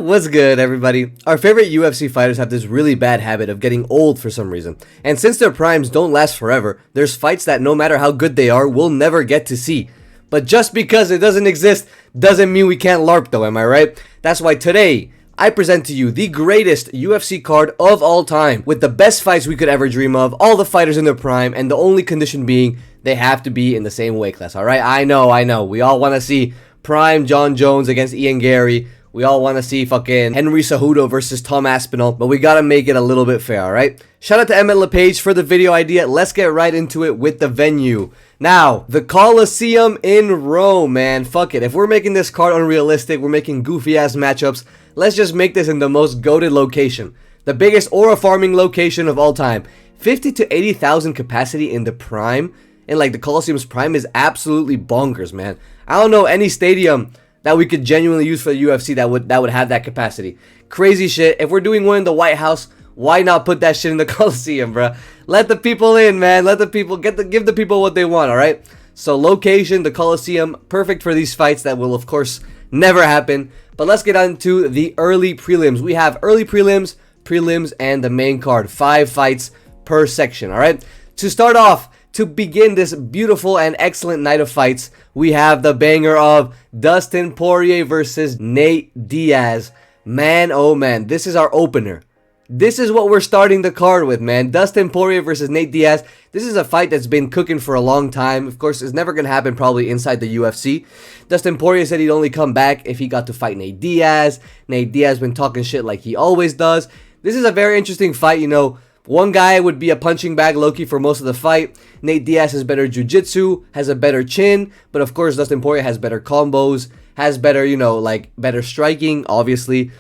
What's good, everybody? Our favorite UFC fighters have this really bad habit of getting old for some reason. And since their primes don't last forever, there's fights that no matter how good they are, we'll never get to see. But just because it doesn't exist doesn't mean we can't LARP though, am I right? That's why today, I present to you the greatest UFC card of all time, with the best fights we could ever dream of, all the fighters in their prime, and the only condition being they have to be in the same weight class, alright? I know, we all want to see prime John Jones against Ian Gary. We all want to see fucking Henry Cejudo versus Tom Aspinall, but we gotta make it a little bit fair, alright? Shout out to Emmett LePage for the video idea. Let's get right into it with the venue. Now, the Coliseum in Rome, man. Fuck it. If we're making this card unrealistic, we're making goofy-ass matchups, let's just make this in the most goated location. The biggest aura farming location of all time. 50 to 80,000 capacity in the prime, and like the Coliseum's prime is absolutely bonkers, man. I don't know any stadium that we could genuinely use for the UFC that would have that capacity. Crazy shit. If we're doing one in the White House, why not put that shit in the Coliseum, bruh? Let the people in, man. Let the people give the people what they want, all right? So location, the Coliseum, perfect for these fights that will, of course, never happen. But let's get on to the early prelims. We have early prelims, and the main card. 5 fights per section, all right? To start off, to begin this beautiful and excellent night of fights, we have the banger of Dustin Poirier versus Nate Diaz. Man, oh man, this is our opener. This is what we're starting the card with, man. Dustin Poirier versus Nate Diaz. This is a fight that's been cooking for a long time. Of course, it's never going to happen probably inside the UFC. Dustin Poirier said he'd only come back if he got to fight Nate Diaz. Nate Diaz been talking shit like he always does. This is a very interesting fight, you know. One guy would be a punching bag low-key for most of the fight. Nate Diaz has better jiu-jitsu, has a better chin, but of course Dustin Poirier has better combos, has better, you know, like better striking, obviously,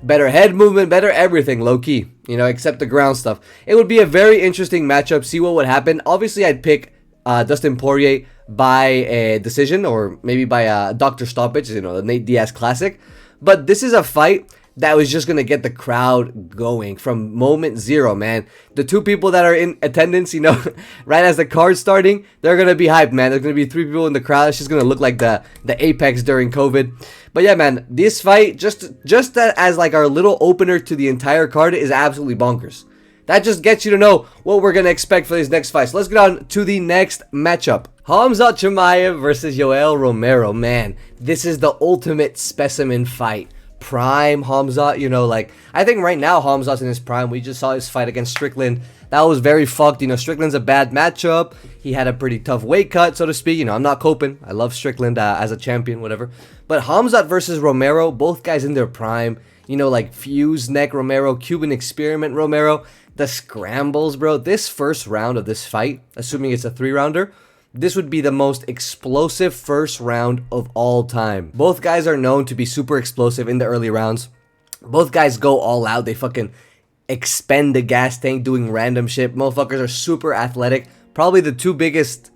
better head movement, better everything low-key, you know, except the ground stuff. It would be a very interesting matchup, see what would happen. Obviously, I'd pick Dustin Poirier by a decision or maybe by a doctor stoppage, you know, the Nate Diaz classic. But this is a fight that was just going to get the crowd going from moment zero, man. The two people that are in attendance, you know, right as the card's starting, they're going to be hyped, man. There's going to be 3 people in the crowd. It's just going to look like the Apex during COVID. But yeah, man, this fight, just as like our little opener to the entire card, is absolutely bonkers. That just gets you to know what we're going to expect for these next fights. So let's get on to the next matchup. Khamzat Chimaev versus Yoel Romero. Man, this is the ultimate specimen fight. Prime Khamzat, you know, like, I think right now Khamzat's in his prime. We just saw his fight against Strickland. That was very fucked. You know, Strickland's a bad matchup. He had a pretty tough weight cut, so to speak. You know, I'm not coping. I love Strickland as a champion, whatever. But Khamzat versus Romero, both guys in their prime. You know, like Fuse Neck Romero, Cuban Experiment Romero. The scrambles, bro. This first round of this fight, assuming it's a 3-rounder, this would be the most explosive first round of all time. Both guys are known to be super explosive in the early rounds. Both guys go all out. They fucking expend the gas tank doing random shit. Motherfuckers are super athletic. Probably the two biggest,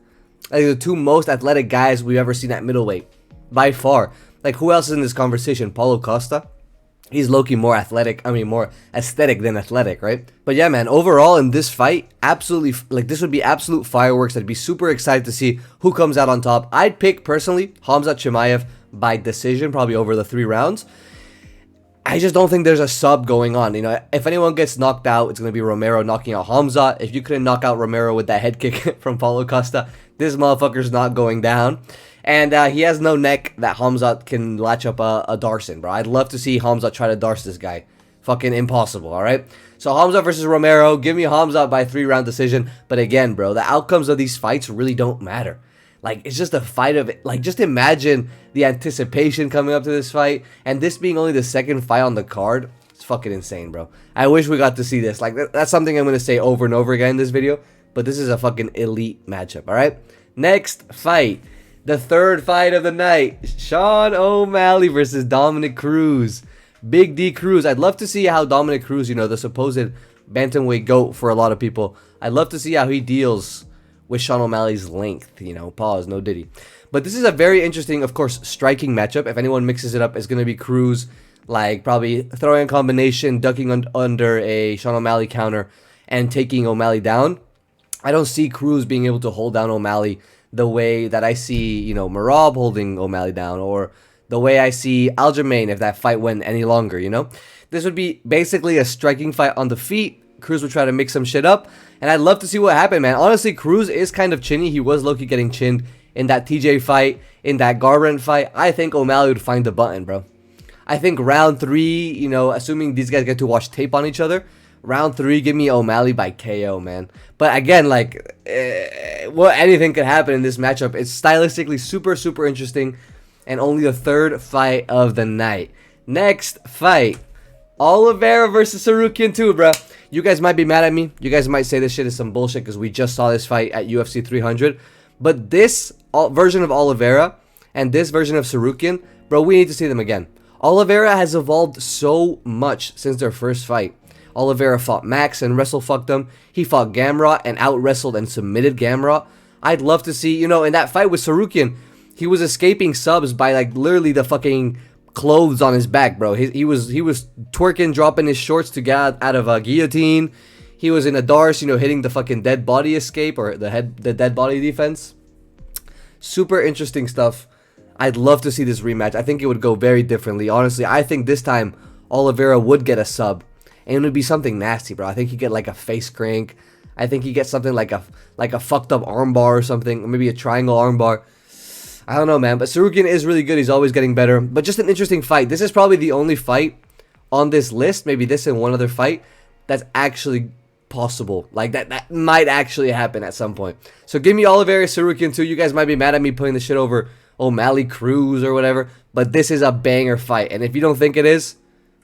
like the two most athletic guys we've ever seen at middleweight. By far. Like, who else is in this conversation? Paulo Costa? He's low-key more athletic, more aesthetic than athletic, right? But yeah, man, overall in this fight, absolutely, like, this would be absolute fireworks. I'd be super excited to see who comes out on top. I'd pick, personally, Khamzat Chimaev by decision, probably over the 3 rounds. I just don't think there's a sub going on. You know, if anyone gets knocked out, it's going to be Romero knocking out Khamzat. If you couldn't knock out Romero with that head kick from Paulo Costa, this motherfucker's not going down. And he has no neck that Khamzat can latch up a Darson, bro. I'd love to see Khamzat try to Darce this guy. Fucking impossible, alright? So Khamzat versus Romero. Give me Khamzat by 3-round decision. But again, bro, the outcomes of these fights really don't matter. Like, it's just a fight of it. Like, just imagine the anticipation coming up to this fight. And this being only the second fight on the card. It's fucking insane, bro. I wish we got to see this. Like, that's something I'm going to say over and over again in this video. But this is a fucking elite matchup, alright? Next fight. The third fight of the night, Sean O'Malley versus Dominic Cruz. Big D Cruz. I'd love to see how Dominic Cruz, you know, the supposed bantamweight GOAT for a lot of people, I'd love to see how he deals with Sean O'Malley's length, you know, pause, no diddy. But this is a very interesting, of course, striking matchup. If anyone mixes it up, it's going to be Cruz, like, probably throwing a combination, ducking under a Sean O'Malley counter, and taking O'Malley down. I don't see Cruz being able to hold down O'Malley the way that I see, you know, Merab holding O'Malley down, or the way I see Aljamain if that fight went any longer, you know? This would be basically a striking fight on the feet. Cruz would try to mix some shit up, and I'd love to see what happened, man. Honestly, Cruz is kind of chinny. He was low-key getting chinned in that TJ fight, in that Garbrandt fight. I think O'Malley would find the button, bro. I think round 3, you know, assuming these guys get to watch tape on each other, round 3, give me O'Malley by KO, man. But again, like, well, anything could happen in this matchup. It's stylistically super, super interesting, and only the 3rd fight of the night. Next fight, Oliveira versus Sarukian 2, bro. You guys might be mad at me. You guys might say this shit is some bullshit because we just saw this fight at UFC 300. But this version of Oliveira and this version of Sarukian, bro, we need to see them again. Oliveira has evolved so much since their first fight. Oliveira fought Max and wrestle-fucked him. He fought Gamrot and out-wrestled and submitted Gamrot. I'd love to see, you know, in that fight with Sarukian, he was escaping subs by, like, literally the fucking clothes on his back, bro. He was twerking, dropping his shorts to get out of a guillotine. He was in a Darce, you know, hitting the fucking dead body escape or the dead body defense. Super interesting stuff. I'd love to see this rematch. I think it would go very differently. Honestly, I think this time Oliveira would get a sub, and it would be something nasty, bro. I think he'd get like a face crank. I think he'd get something like a fucked up armbar or something, or maybe a triangle armbar. I don't know, man, but Sarukian is really good. He's always getting better. But just an interesting fight. This is probably the only fight on this list, maybe this and one other fight, that's actually possible. Like, that might actually happen at some point. So give me Oliveira Sarukian 2. You guys might be mad at me putting the shit over O'Malley Cruz or whatever, but this is a banger fight. And if you don't think it is,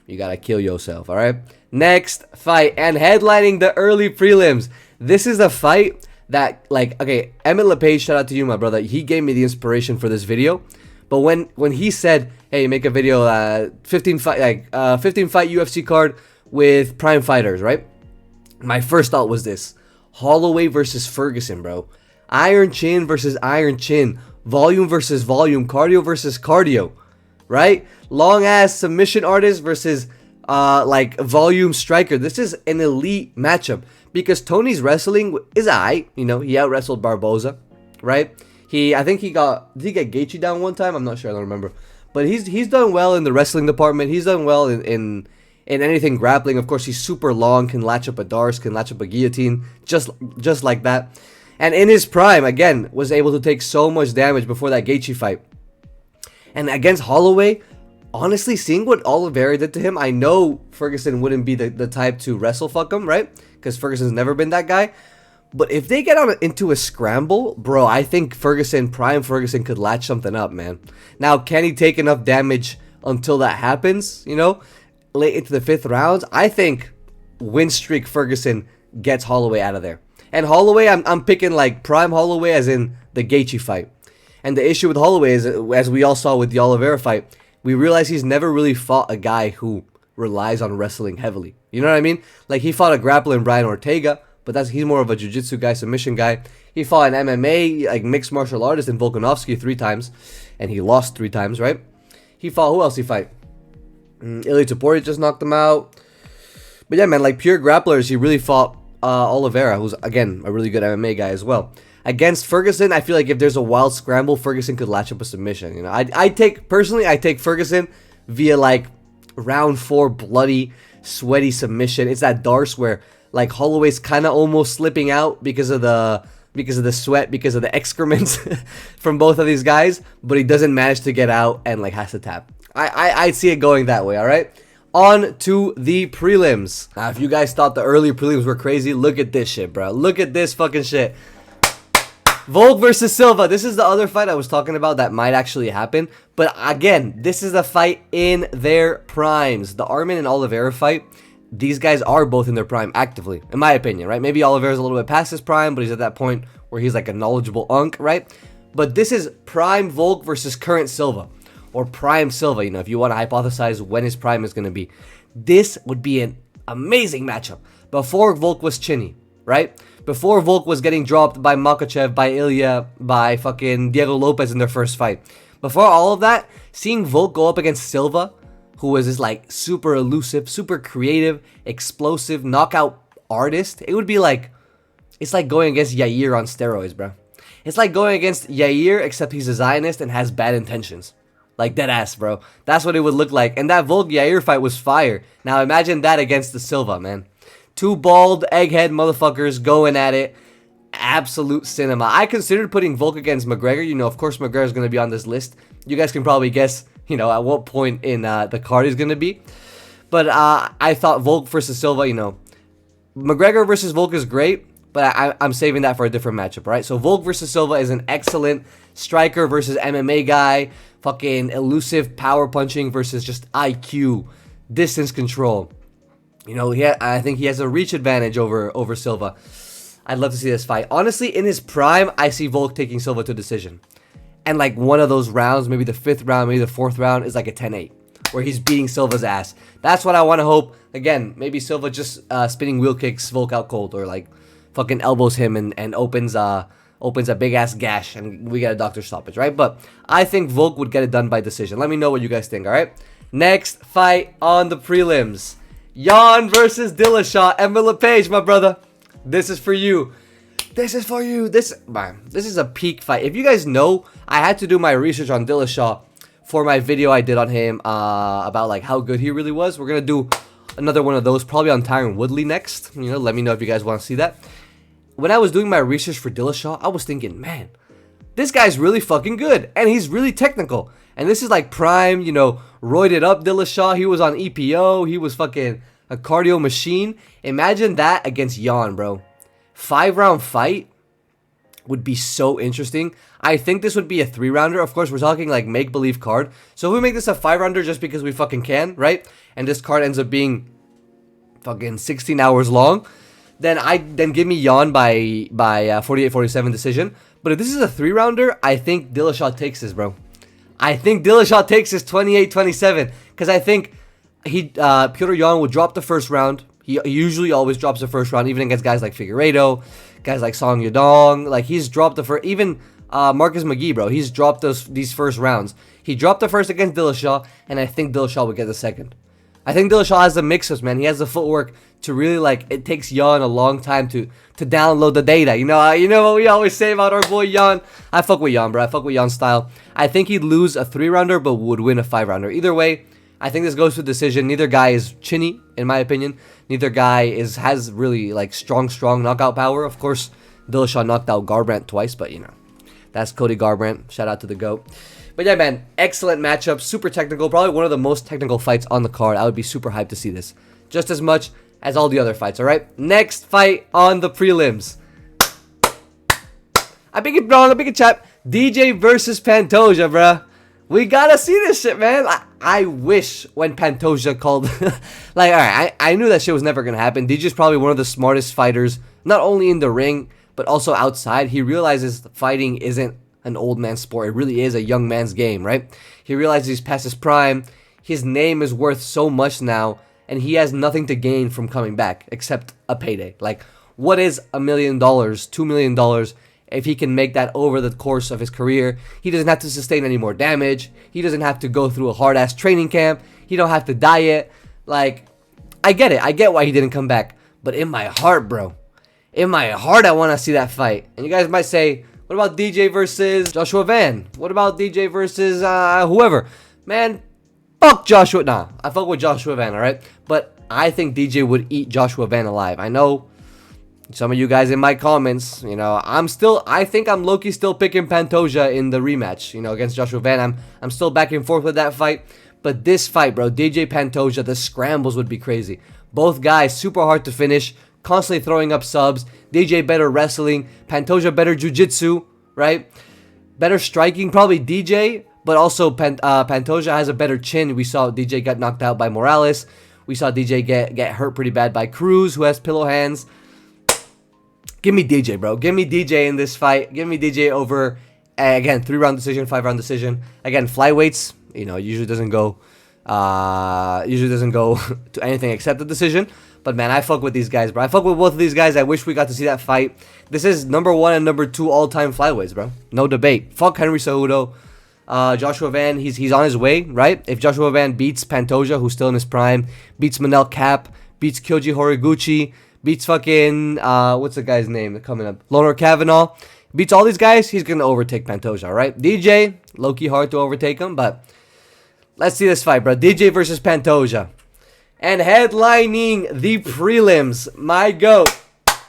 you gotta kill yourself, alright? Next fight, and headlining the early prelims. This is a fight that, like, okay, Emmett LePage, shout out to you, my brother. He gave me the inspiration for this video. But when he said, hey, make a video, 15 fight UFC card with prime fighters, right? My first thought was this: Holloway versus Ferguson, bro. Iron chin versus iron chin. Volume versus volume. Cardio versus cardio, right? Long ass submission artist versus like volume striker. This is an elite matchup because Tony's wrestling is aight. You know, he out wrestled Barboza, right? I think did he get Gaethje down one time? I'm not sure, I don't remember. But he's done well in the wrestling department. He's done well in anything grappling. Of course, he's super long, can latch up a Darce, can latch up a guillotine, just like that. And in his prime, again, was able to take so much damage before that Gaethje fight. And against Holloway, honestly, seeing what Oliveira did to him, I know Ferguson wouldn't be the type to wrestle fuck him, right? Because Ferguson's never been that guy. But if they get into a scramble, bro, I think prime Ferguson could latch something up, man. Now, can he take enough damage until that happens, you know? Late into the 5th rounds, I think win streak Ferguson gets Holloway out of there. And Holloway, I'm picking like prime Holloway as in the Gaethje fight. And the issue with Holloway is, as we all saw with the Oliveira fight, we realize he's never really fought a guy who relies on wrestling heavily. You know what I mean? Like, he fought a grappler in Brian Ortega, but he's more of a jiu-jitsu guy, submission guy. He fought an MMA, like mixed martial artist in Volkanovski 3 times, and he lost 3 times, right? He fought, who else he fight? Ilia Topuria just knocked him out. But yeah, man, like pure grapplers, he really fought Oliveira, who's, again, a really good MMA guy as well. Against Ferguson, I feel like if there's a wild scramble, Ferguson could latch up a submission. You know, I take Ferguson via like round 4 bloody, sweaty submission. It's that Darce where like Holloway's kind of almost slipping out because of the sweat, because of the excrements from both of these guys, but he doesn't manage to get out and like has to tap. I see it going that way. All right. On to the prelims. Now, if you guys thought the early prelims were crazy, look at this shit, bro. Look at this fucking shit. Volk versus Silva. This is the other fight I was talking about that might actually happen. But again, this is a fight in their primes. The Arman and Oliveira fight, these guys are both in their prime actively, in my opinion, right? Maybe Oliveira's a little bit past his prime, but he's at that point where he's like a knowledgeable unk, right? But this is prime Volk versus current Silva. Or prime Silva, you know, if you want to hypothesize when his prime is going to be. This would be an amazing matchup. Before Volk was chinny, right? Before Volk was getting dropped by Makhachev, by Ilya, by fucking Diego Lopez in their first fight. Before all of that, seeing Volk go up against Silva, who was this like super elusive, super creative, explosive, knockout artist, it would be like, it's like going against Yair on steroids, bro. It's like going against Yair, except he's a Zionist and has bad intentions. Like, dead ass, bro. That's what it would look like. And that Volk Yair fight was fire. Now, imagine that against the Silva, man. Two bald, egghead motherfuckers going at it. Absolute cinema. I considered putting Volk against McGregor. You know, of course, McGregor's going to be on this list. You guys can probably guess, you know, at what point in the card he's going to be. But I thought Volk versus Silva, you know, McGregor versus Volk is great. But I'm saving that for a different matchup, right? So Volk versus Silva is an excellent striker versus MMA guy. Fucking elusive power punching versus just IQ, distance control. You know, I think he has a reach advantage over Silva. I'd love to see this fight. Honestly, in his prime, I see Volk taking Silva to decision. And like one of those rounds, maybe the 5th round, maybe the 4th round, is like a 10-8. Where he's beating Silva's ass. That's what I want to hope. Again, maybe Silva just spinning wheel kicks Volk out cold. Or like fucking elbows him and opens a big ass gash and we get a doctor stoppage, right? But I think Volk would get it done by decision. Let me know what you guys think, all right? Next fight on the prelims. Jan versus Dillashaw. Emmett LePage, my brother. This is for you. This is for you. This is a peak fight. If you guys know, I had to do my research on Dillashaw for my video I did on him about like how good he really was. We're going to do another one of those probably on Tyron Woodley next. You know, let me know if you guys want to see that. When I was doing my research for Dillashaw, I was thinking, man, this guy's really fucking good. And he's really technical. And this is like prime, you know, roided up Dillashaw. He was on EPO. He was fucking a cardio machine. Imagine that against Jan, bro. 5-round fight would be so interesting. I think this would be a 3-rounder. Of course, we're talking like make-believe card. So if we make this a 5-rounder just because we fucking can, right? And this card ends up being fucking 16 hours long, then give me Jan by 48-47 decision. But if this is a 3-rounder, I think Dillashaw takes this, bro. I think Dillashaw takes this 28-27 because I think Petr Yan will drop the first round. He usually always drops the first round, even against guys like Figueiredo, guys like Song Yadong. Like he's dropped the first, even Marcus McGee, bro. He's dropped these first rounds. He dropped the first against Dillashaw, and I think Dillashaw will get the second. I think Dillashaw has the mixes, man. He has the footwork to really like. It takes Jan a long time to download the data. You know what we always say about our boy Jan. I fuck with Jan, bro. I fuck with Jan's style. I think he'd lose a 3-rounder, but would win a 5-rounder. Either way, I think this goes to decision. Neither guy is chinny, in my opinion. Neither guy has really like strong knockout power. Of course, Dillashaw knocked out Garbrandt twice, but you know, that's Cody Garbrandt. Shout out to the GOAT. But yeah, man, excellent matchup, super technical, probably one of the most technical fights on the card. I would be super hyped to see this, just as much as all the other fights, all right? Next fight on the prelims. I pick it wrong, I pick it chap. DJ versus Pantoja, bruh. We gotta see this shit, man. I wish when Pantoja called, like, all right, I knew that shit was never gonna happen. DJ's probably one of the smartest fighters, not only in the ring, but also outside. He realizes fighting isn't an old man's sport. It really is a young man's game, right? He realizes he's past his prime. His name is worth so much now, and he has nothing to gain from coming back except a payday. Like, what is $1 million, $2 million if he can make that over the course of his career? He doesn't have to sustain any more damage. He doesn't have to go through a hard-ass training camp. He don't have to diet. Like, I get it. I get why he didn't come back. But in my heart, bro, in my heart, I want to see that fight. And you guys might say, what about DJ versus Joshua Van? What about DJ versus whoever? Man, fuck Joshua. Nah, I fuck with Joshua Van, alright? But I think DJ would eat Joshua Van alive. I know some of you guys in my comments, you know, I think I'm low-key still picking Pantoja in the rematch, you know, against Joshua Van. I'm still back and forth with that fight. But this fight, bro, DJ Pantoja, the scrambles would be crazy. Both guys super hard to finish, constantly throwing up subs. DJ better wrestling, Pantoja better jiu-jitsu, right? Better striking, probably DJ, but also Pantoja has a better chin. We saw DJ get knocked out by Morales. We saw DJ get hurt pretty bad by Cruz, who has pillow hands. Give me DJ, bro. Give me DJ in this fight. Give me DJ over, again, 3-round decision, 5-round decision. Again, flyweights, you know, usually doesn't go to anything except the decision. But man, I fuck with these guys, bro. I fuck with both of these guys. I wish we got to see that fight. This is number 1 and number 2 all-time flyweights, bro. No debate. Fuck Henry Cejudo. Joshua Van, he's on his way, right? If Joshua Van beats Pantoja, who's still in his prime, beats Manel Kape, beats Kyoji Horiguchi, beats fucking, what's the guy's name coming up? Loner Kavanaugh. Beats all these guys, he's going to overtake Pantoja, right? DJ, low-key hard to overtake him, but Let's see this fight, bro. DJ versus Pantoja. And headlining the prelims, my GOAT,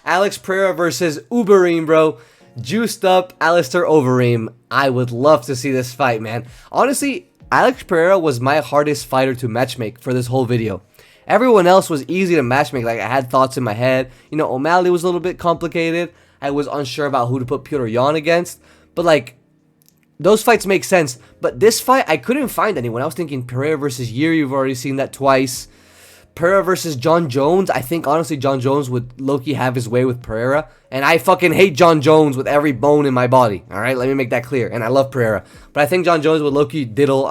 Alex Pereira versus Overeem, bro. Juiced up Alistair Overeem. I would love to see this fight, man. Honestly, Alex Pereira was my hardest fighter to matchmake for this whole video. Everyone else was easy to matchmake. Like, I had thoughts in my head. You know, O'Malley was a little bit complicated. I was unsure about who to put Petr Yan against. But, like, those fights make sense. But this fight, I couldn't find anyone. I was thinking Pereira versus Yuri. You've already seen that twice. Pereira versus John Jones. I think, honestly, John Jones would low-key have his way with Pereira. And I fucking hate John Jones with every bone in my body. Alright, let me make that clear. And I love Pereira. But I think John Jones would low-key diddle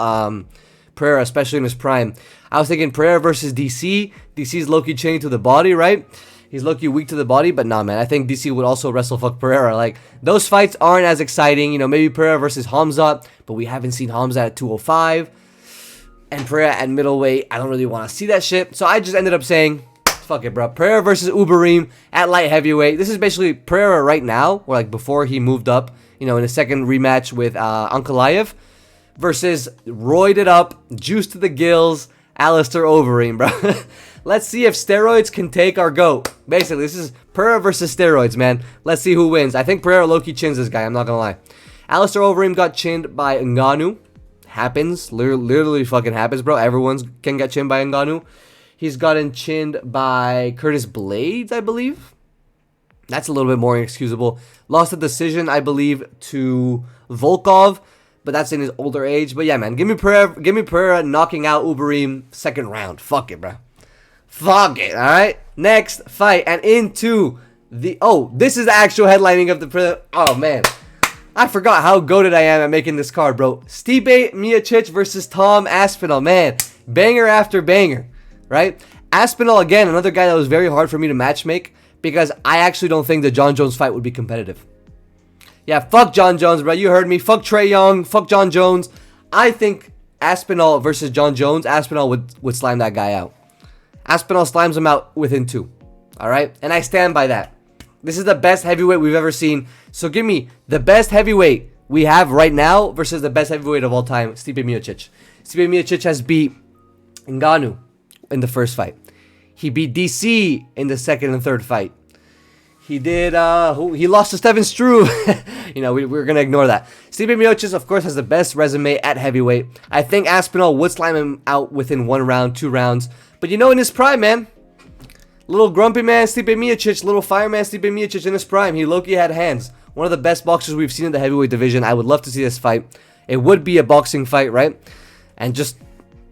Pereira, especially in his prime. I was thinking Pereira versus DC. DC's low-key chained to the body, right? He's low-key weak to the body. But nah, man. I think DC would also wrestle fuck Pereira. Like, those fights aren't as exciting. You know, maybe Pereira versus Hamzat. But we haven't seen Hamzat at 205. And Pereira at middleweight, I don't really want to see that shit. So I just ended up saying, fuck it, bro. Pereira versus Overeem at light heavyweight. This is basically Pereira right now, or like before he moved up, you know, in a second rematch with Ankalaev, versus roided up, juiced to the gills, Alistair Overeem, bro. Let's see if steroids can take our GOAT. Basically, this is Pereira versus steroids, man. Let's see who wins. I think Pereira low-key chins this guy, I'm not gonna lie. Alistair Overeem got chinned by Ngannou. Happens, literally fucking happens, bro. Everyone can get chinned by Ngannou. He's gotten chinned by Curtis Blades, I believe. That's a little bit more inexcusable. Lost a decision, I believe, to Volkov, but that's in his older age. But yeah, man, give me Pereira knocking out Overeem second round. Fuck it, bro. Fuck it, all right? Next fight, and into the... Oh, this is the actual headlining of the... Oh, man. I forgot how goated I am at making this card, bro. Stipe Miocic versus Tom Aspinall. Man, banger after banger, right? Aspinall, again, another guy that was very hard for me to matchmake because I actually don't think the John Jones fight would be competitive. Yeah, fuck John Jones, bro. You heard me. Fuck Trae Young. Fuck John Jones. I think Aspinall versus John Jones, Aspinall would slime that guy out. Aspinall slimes him out within 2. All right? And I stand by that. This is the best heavyweight we've ever seen. So give me the best heavyweight we have right now versus the best heavyweight of all time, Stipe Miocic. Stipe Miocic has beat Ngannou in the first fight. He beat DC in the second and third fight. He did, he lost to Steven Struve. You know, we're going to ignore that. Stipe Miocic, of course, has the best resume at heavyweight. I think Aspinall would slime him out within 1 round, 2 rounds. But you know, in his prime, man, little grumpy man Stipe Miocic, little fireman Stipe Miocic in his prime. He low-key had hands. One of the best boxers we've seen in the heavyweight division. I would love to see this fight. It would be a boxing fight, right? And just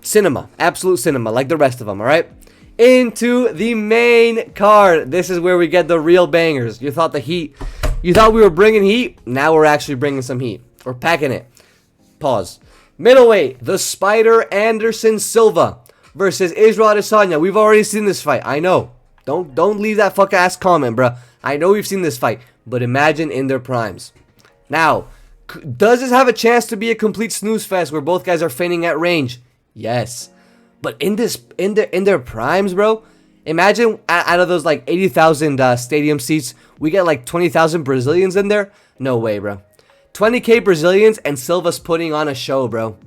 cinema. Absolute cinema, like the rest of them, alright? Into the main card. This is where we get the real bangers. You thought we were bringing heat? Now we're actually bringing some heat. We're packing it. Pause. Middleweight, the Spider Anderson Silva versus Israel Adesanya. We've already seen this fight. I know. Don't leave that fuck ass comment, bruh. I know we've seen this fight, but imagine in their primes. Now, does this have a chance to be a complete snooze fest where both guys are feigning at range? Yes. But in their primes, bro, imagine out of those like 80,000 stadium seats, we get like 20,000 Brazilians in there? No way, bro. 20k Brazilians and Silva's putting on a show, bro.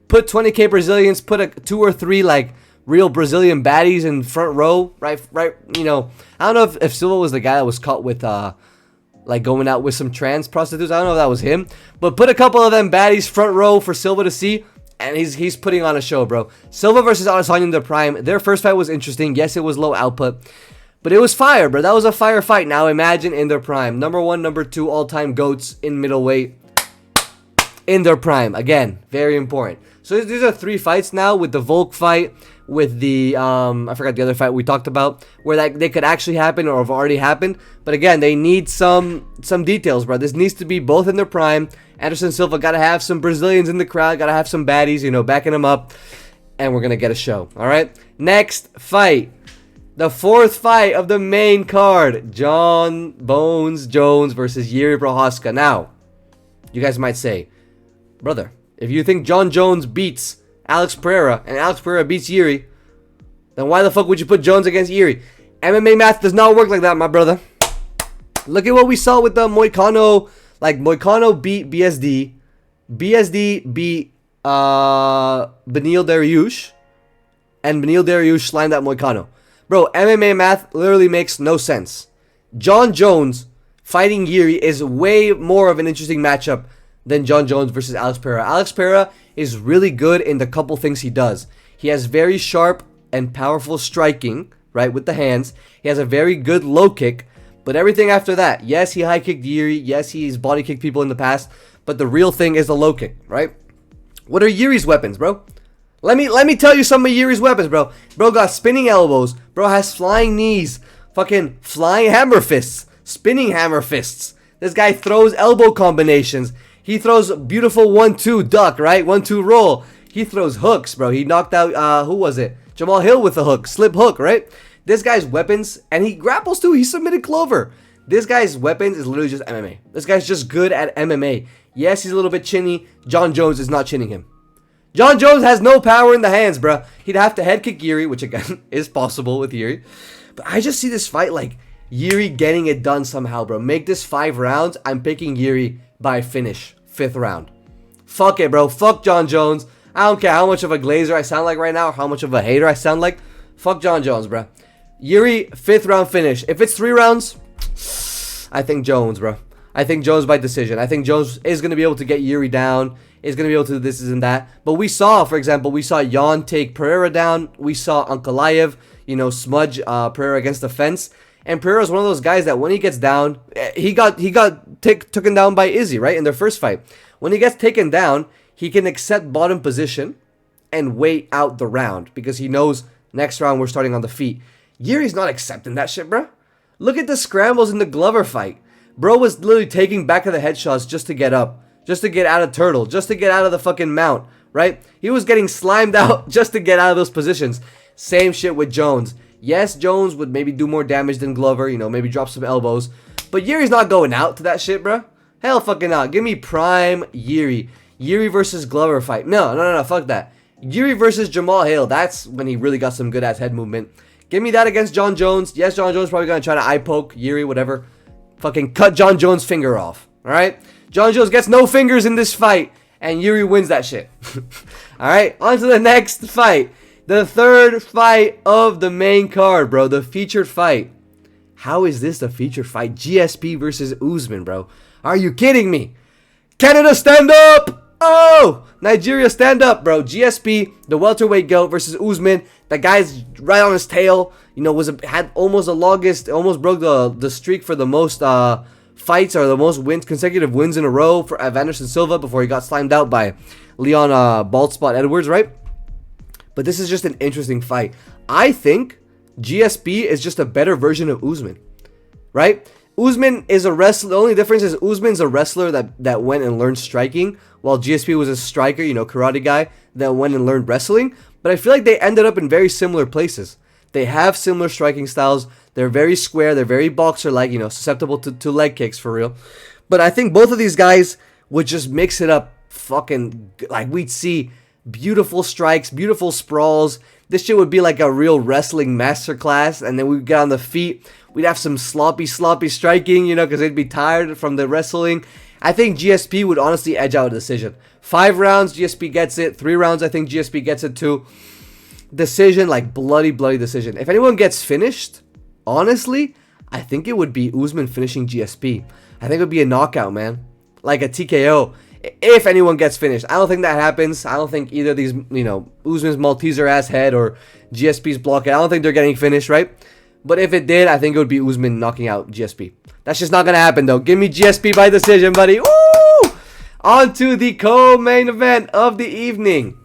Put 20k Brazilians, put 2 or 3 like real Brazilian baddies in front row, right, you know. I don't know if Silva was the guy that was caught with like going out with some trans prostitutes. I don't know if that was him, but put a couple of them baddies front row for Silva to see, and he's putting on a show, bro. Silva versus Adesanya in their prime. Their first fight was interesting. Yes, it was low output, but it was fire, bro. That was a fire fight. Now imagine in their prime. Number 1, number 2 all-time GOATs in middleweight in their prime. Again, very important. So these are 3 fights now, with the Volk fight, with the, I forgot the other fight we talked about, where that they could actually happen or have already happened. But again, they need some details, bro. This needs to be both in their prime. Anderson Silva got to have some Brazilians in the crowd, got to have some baddies, you know, backing him up. And we're going to get a show, all right? Next fight. The 4th fight of the main card. John Bones Jones versus Yuri Prochazka. Now, you guys might say, brother, if you think John Jones beats Alex Pereira and Alex Pereira beats Yuri, then why the fuck would you put Jones against Yuri? MMA math does not work like that, my brother. Look at what we saw with the Moicano. Like, Moicano beat BSD. BSD beat Beneil Dariush, and Beneil Dariush slimed out Moicano. Bro, MMA math literally makes no sense. Jon Jones fighting Yuri is way more of an interesting matchup than Jon Jones versus Alex Pereira. Alex Pereira is really good in the couple things he does. He has very sharp and powerful striking, right, with the hands. He has a very good low kick, but everything after that, yes, he high kicked Yuri, yes, he's body kicked people in the past, but the real thing is the low kick, right? What are Yuri's weapons, bro? Let me tell you some of Yuri's weapons, bro. Bro got spinning elbows. Bro has flying knees. Fucking flying hammer fists. Spinning hammer fists. This guy throws elbow combinations. He throws beautiful 1-2 duck, right? 1-2 roll. He throws hooks, bro. He knocked out, who was it? Jamal Hill with a hook. Slip hook, right? This guy's weapons, and he grapples too. He submitted Clover. This guy's weapons is literally just MMA. This guy's just good at MMA. Yes, he's a little bit chinny. Jon Jones is not chinning him. Jon Jones has no power in the hands, bro. He'd have to head kick Yuri, which again is possible with Yuri. But I just see this fight like Yuri getting it done somehow, bro. Make this 5 rounds. I'm picking Yuri by finish. 5th round. Fuck it, bro. Fuck Jon Jones. I don't care how much of a glazer I sound like right now or how much of a hater I sound like. Fuck Jon Jones, bro. Yuri, 5th round finish. If it's 3 rounds, I think Jones, bro. I think Jones by decision. I think Jones is going to be able to get Yuri down. Is going to be able to do this and that. But we saw, for example, we saw Jan take Pereira down. We saw Ankalaev, smudge Pereira against the fence. And Pereira is one of those guys that when he gets down, he got taken down by Izzy, right, in their first fight. When he gets taken down, he can accept bottom position and wait out the round because he knows next round we're starting on the feet. Yuri's not accepting that shit, bro. Look at the scrambles in the Glover fight. Bro was literally taking back of the headshots just to get up. Just to get out of turtle. Just to get out of the fucking mount. Right? He was getting slimed out just to get out of those positions. Same shit with Jones. Yes, Jones would maybe do more damage than Glover. Maybe drop some elbows. But Yuri's not going out to that shit, bro. Hell fucking not. Give me prime Yuri. Yuri versus Glover fight. No. Fuck that. Yuri versus Jamal Hill. That's when he really got some good ass head movement. Give me that against Jon Jones. Yes, Jon Jones probably going to try to eye poke Yuri, whatever. Fucking cut Jon Jones' finger off. Alright? Jon Jones gets no fingers in this fight. And Yuri wins that shit. Alright? On to the next fight. The 3rd fight of the main card, bro. The featured fight. How is this the featured fight? GSP versus Usman, bro. Are you kidding me? Canada, stand up! Oh! Nigeria, stand up, bro. GSP, the welterweight goat versus Usman. That guy's right on his tail. Had almost the longest, almost broke the streak for the most fights or the most consecutive wins in a row for Anderson Silva before he got slimed out by Leon Baldspot Edwards, right? But this is just an interesting fight. I think GSP is just a better version of Usman, right? Usman is a wrestler. The only difference is Usman's a wrestler that went and learned striking, while GSP was a striker, karate guy that went and learned wrestling. But I feel like they ended up in very similar places. They have similar striking styles. They're very square. They're very boxer-like, susceptible to leg kicks for real. But I think both of these guys would just mix it up fucking, like we'd see beautiful strikes, beautiful sprawls. This shit would be like a real wrestling masterclass. And then we'd get on the feet. We'd have some sloppy striking, because they'd be tired from the wrestling. I think GSP would honestly edge out a decision. 5 rounds, GSP gets it. 3 rounds, I think GSP gets it too. Decision, like bloody decision. If anyone gets finished, honestly, I think it would be Usman finishing GSP. I think it would be a knockout, man. Like a TKO. If anyone gets finished. I don't think that happens. I don't think either of these, Usman's Malteser ass head or GSP's block head. I don't think they're getting finished, right? But if it did, I think it would be Usman knocking out GSP. That's just not going to happen, though. Give me GSP by decision, buddy. Woo! On to the co-main event of the evening.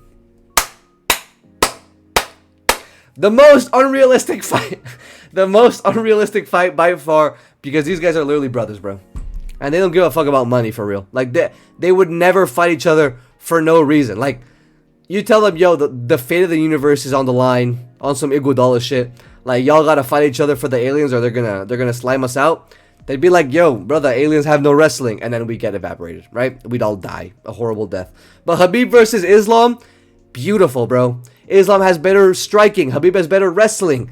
The most unrealistic fight. The most unrealistic fight by far. Because these guys are literally brothers, bro. And they don't give a fuck about money, for real. Like, they would never fight each other for no reason. Like, you tell them, yo, the fate of the universe is on the line. On some Iguodala shit. Like, y'all gotta fight each other for the aliens or they're gonna slime us out. They'd be like, yo, brother, aliens have no wrestling. And then we get evaporated, right? We'd all die. A horrible death. But Khabib versus Islam, beautiful, bro. Islam has better striking. Khabib has better wrestling.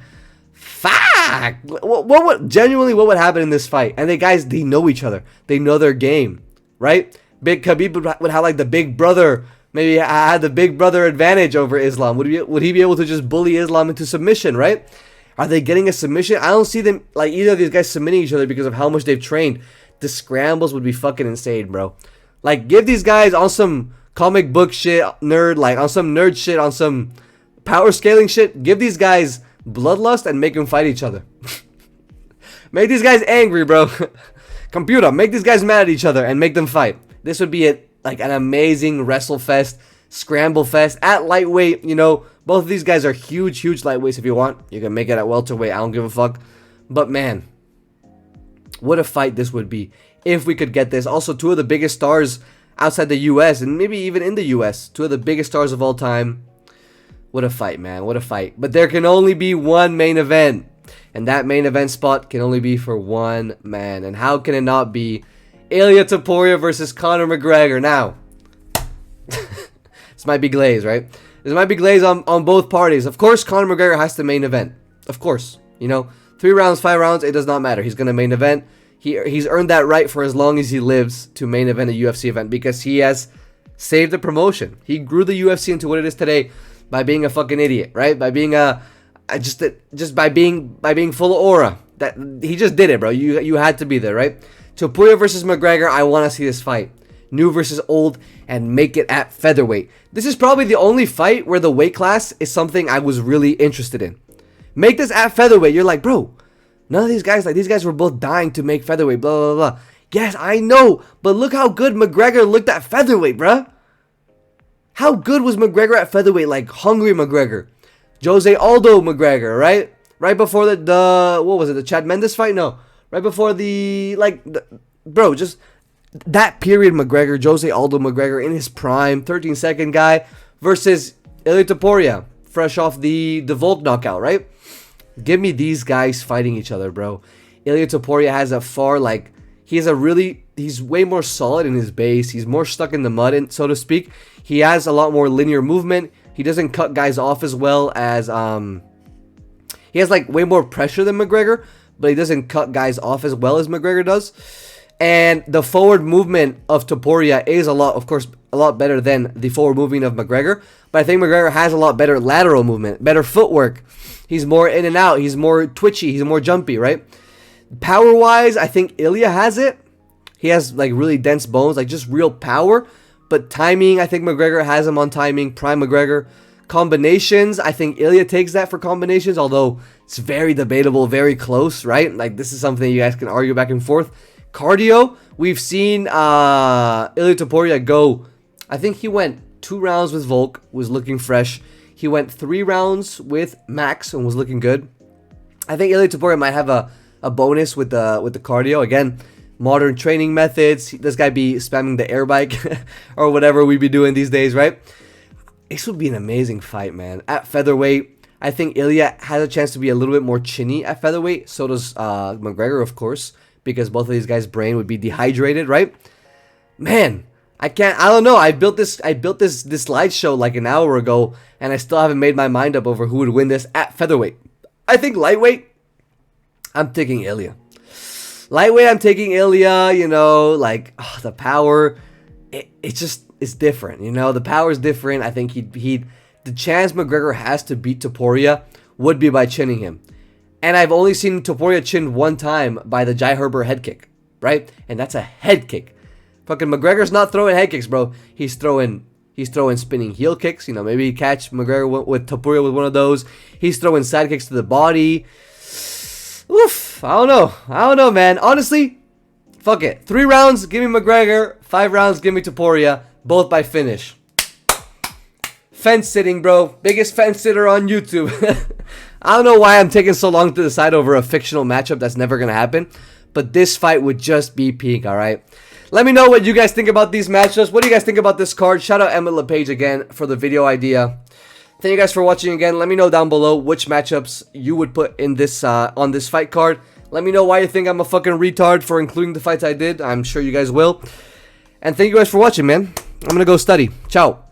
Fuck! What would happen in this fight? And they know each other. They know their game, right? Big Khabib would have like the big brother maybe had the big brother advantage over Islam. Would he be able to just bully Islam into submission, right? Are they getting a submission? I don't see them, like, either of these guys submitting each other because of how much they've trained. The scrambles would be fucking insane, bro. Like, give these guys on some comic book shit, like on some nerd shit, on some power scaling shit. Give these guys bloodlust and make them fight each other. Make these guys angry, bro. Computer, make these guys mad at each other and make them fight. This would be like an amazing wrestle fest, scramble fest at lightweight. You know, both of these guys are huge lightweights. If you want, you can make it at welterweight. I don't give a fuck. But man, what a fight this would be if we could get this. Also, two of the biggest stars outside the US and maybe even in the US, two of the biggest stars of all time. What a fight, man. What a fight. But there can only be one main event. And that main event spot can only be for one man. And how can it not be Ilia Topuria versus Conor McGregor? Now, this might be glaze, right? This might be glaze on both parties. Of course, Conor McGregor has to main event. Of course. You know, 3 rounds, 5 rounds, it does not matter. He's going to main event. He's earned that right for as long as he lives to main event a UFC event because he has saved the promotion. He grew the UFC into what it is today by being a fucking idiot, right? By being just by being full of aura. That he just did it, bro. You had to be there, right? Topuria versus McGregor. I want to see this fight, new versus old, and make it at featherweight. This is probably the only fight where the weight class is something I was really interested in. Make this at featherweight. You're like, bro, none of these guys, like, these guys were both dying to make featherweight, blah, blah, blah. Yes, I know, but look how good McGregor looked at featherweight, bruh. How good was McGregor at featherweight? Like, hungry McGregor. Jose Aldo McGregor, right? Right before the what was it, the Chad Mendes fight? No. Right before bro, just that period McGregor, Jose Aldo McGregor in his prime, 13-second guy versus Ilia Topuria, fresh off the Volk knockout, right? Give me these guys fighting each other, bro. Ilia Topuria has a far, like, he's way more solid in his base. He's more stuck in the mud, so to speak. He has a lot more linear movement. He doesn't cut guys off as well as, he has, like, way more pressure than McGregor, but he doesn't cut guys off as well as McGregor does. And the forward movement of Topuria is a lot better than the forward movement of McGregor. But I think McGregor has a lot better lateral movement, better footwork. He's more in and out. He's more twitchy. He's more jumpy, right? Power-wise, I think Ilia has it. He has, like, really dense bones, like, just real power. But timing, I think McGregor has him on timing. Prime McGregor. Combinations, I think Ilia takes that for combinations, although it's very debatable, very close, right? Like, this is something you guys can argue back and forth. Cardio, we've seen Ilia Topuria go, I think he went 2 rounds with Volk, was looking fresh. He went 3 rounds with Max and was looking good. I think Ilia Topuria might have a bonus with the cardio. Again, modern training methods. This guy be spamming the air bike or whatever we be doing these days, right? This would be an amazing fight, man. At featherweight, I think Ilia has a chance to be a little bit more chinny at featherweight. So does McGregor, of course, because both of these guys' brain would be dehydrated, right? Man, I don't know. I built this slideshow like an hour ago, and I still haven't made my mind up over who would win this at featherweight. I think lightweight, I'm taking Ilia. Lightweight, I'm taking Ilia, you know, like, the power, it's different, you know, the power is different. I think the chance McGregor has to beat Topuria would be by chinning him. And I've only seen Topuria chin one time by the Jai Herbert head kick, right? And that's a head kick. Fucking McGregor's not throwing head kicks, bro. He's throwing spinning heel kicks. You know, maybe he catch McGregor with Topuria with one of those. He's throwing side kicks to the body. Oof, I don't know, man. Honestly, fuck it. 3 rounds, give me McGregor. 5 rounds, give me Topuria. Both by finish. Fence sitting, bro. Biggest fence sitter on YouTube. I don't know why I'm taking so long to decide over a fictional matchup that's never going to happen. But this fight would just be peak, alright? Let me know what you guys think about these matchups. What do you guys think about this card? Shout out Emmett LePage again for the video idea. Thank you guys for watching again. Let me know down below which matchups you would put in this on this fight card. Let me know why you think I'm a fucking retard for including the fights I did. I'm sure you guys will. And thank you guys for watching, man. I'm gonna go study. Ciao.